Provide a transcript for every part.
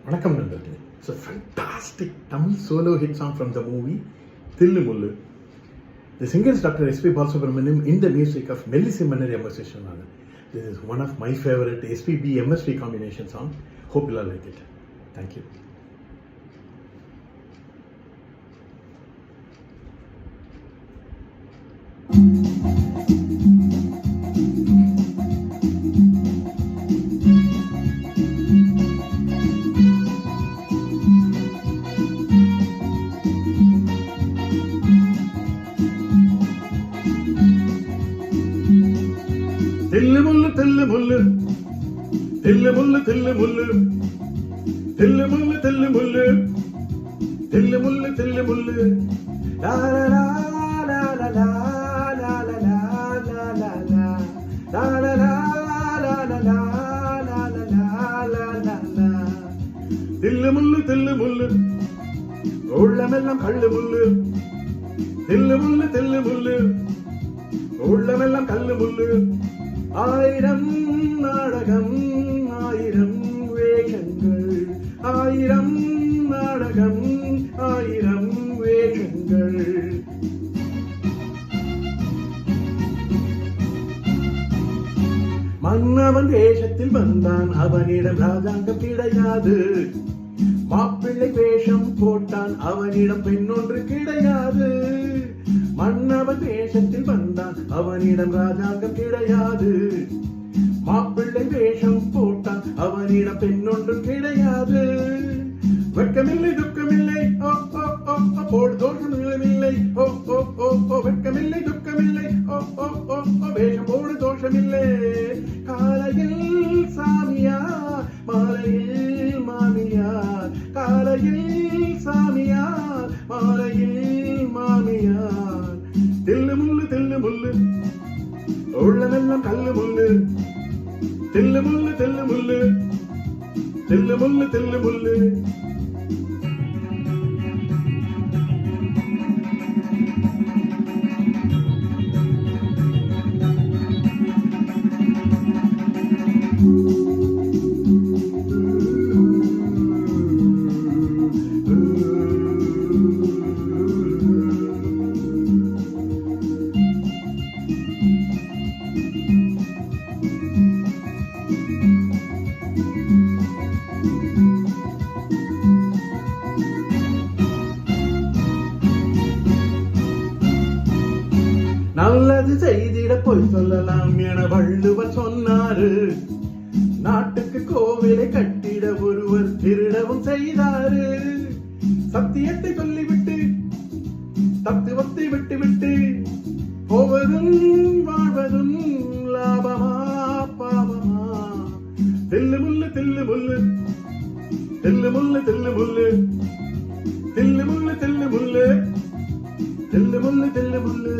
வணக்கம் நண்பர்களே. It's a fantastic Tamil solo hit song from the movie Thillu Mullu. The singer is Dr. S.P. Balasubramaniam in the music of Melissa Manari Ammaseshwanagan. This is one of my favorite SPB MSP combination song. Hope you all like it. Thank you. Thillu mullu, thillu mullu, thillu mullu, thillu mullu, thillu mullu, thillu mullu, thillu mullu, thillu mullu, la la la la la la la la la la la la, la la la la la la la la la la. Thillu mullu, thillu mullu, உள்ளமெல்லாம் கள்ளு முள்ளு. Thillu mullu, thillu mullu, உள்ளமெல்லாம் கள்ளு முள்ளு. ஆயிரம் நாடகம் ஆயிரம் வேஷங்கள், ஆயிரம் நாடகம் ஆயிரம் வேஷங்கள். மன்னவன் வேஷத்தில் வந்தான், அவனிடம் ராஜாங்கம் கிடையாது. மாப்பிள்ளை வேஷம் போட்டான், அவனிடம் பெண்ணொன்று கிடையாது. மன்னவன் வேஷத்தில் வந்தான், அவனிடம் ராஜாங்கம் கிடையாது. மாப்பிள்ளை வேஷம் போட்டான், அவனிடம் பெண்ணொன்று கிடையாது. வெட்கமில்லை துக்கமில்லை, ஓ ஓ ஓ போடு தோஷமில்லை, ஓ ஓ ஓ ஓ வெட்கமில்லை துக்கமில்லை, ஓ ஓ ஓ ஓ வேஷம் போடு தோஷமில்லை. காலையில் சாமியார், மாலையில் மாமியார். காலையில் சாமியார், மாலையில் மாமியார். தில்லு முள்ளு, தில்லு முள்ளு, உள்ளமெல்லாம் கல்லு முள்ளு. தில்லு முள்ளு, தில்லு முள்ளு, தில்லு முள்ளு, தில்லு முள்ளு. நல்லது செய்திட போய் சொல்லலாம் என வள்ளுவர் சொன்னாரு. நாட்டுக்கு கோவிலை கட்டிட ஒருவர் திருடவும் செய்தாரு. சத்தியத்தை சொல்லிவிட்டு தத்துவத்தை விட்டுவிட்டு போவதும் வாழ்வதும் லாபமா பாவமா? தில்லு முள்ளு, தில்லு முள்ளு, தில்லு முள்ளு, தில்லு முள்ளு, தில்லு முள்ளு, தில்லு முள்ளு, தில்லு முள்ளு, தில்லு முள்ளு.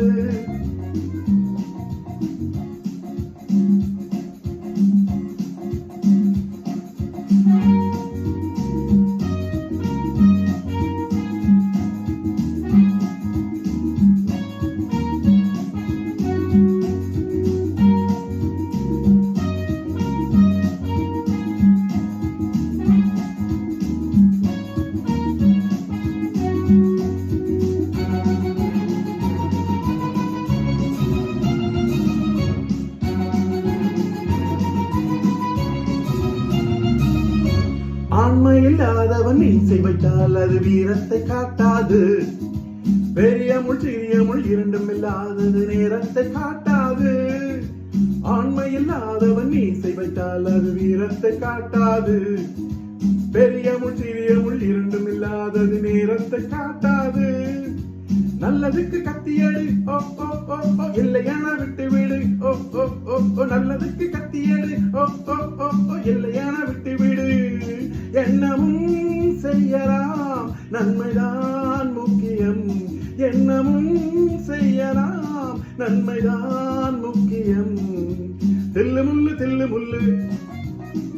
ஆண்மையில்லாதவன் இசை வைத்தால் அது வீரத்தை காட்டாது. பெரிய முள் சிறிய முள் இரண்டும் இல்லாதது நேரத்தை காட்டாது. ஆண்மையில்லாதவன் இசை வைத்தால் அது வீரத்தை காட்டாது. பெரிய முள் சிறிய முள் இரண்டும் இல்லாதது நேரத்தை காட்டாது. நல்லதுக்கு கத்தியடு, ஓ ஓ ஓ ஓ இல்லையான விட்டு விடு, ஓ ஓ ஓ ஓ நல்லதுக்கு கத்தியடு, ஓ ஓ ஓ ஓ இல்லையான விட்டு விடு. எண்ணமும் செய்யலாம், நன்மைதான் முக்கியம். எண்ணமும் செய்யலாம், நன்மைதான் முக்கியம். தில்லு முள்ளு, தில்லு முள்ளு,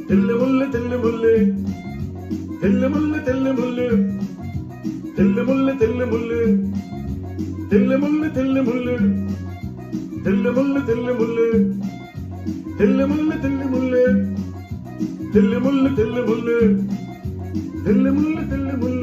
தில்லு முள்ளு, தில்லு முள்ளு, தில்லு முள்ளு, தில்லு முள்ளு, தில்லு முள்ளு, தில்லு முள்ளு, தில்லு முள்ளு, தில்லு முள்ளு, தில்லு முள்ளு, தில்லு முள்ளு, தில்லு முள்ளு, தில்லு முள்ளு, தில்லு முள்ளு, தில்லு முள்ளு, தில்லு முள்ளு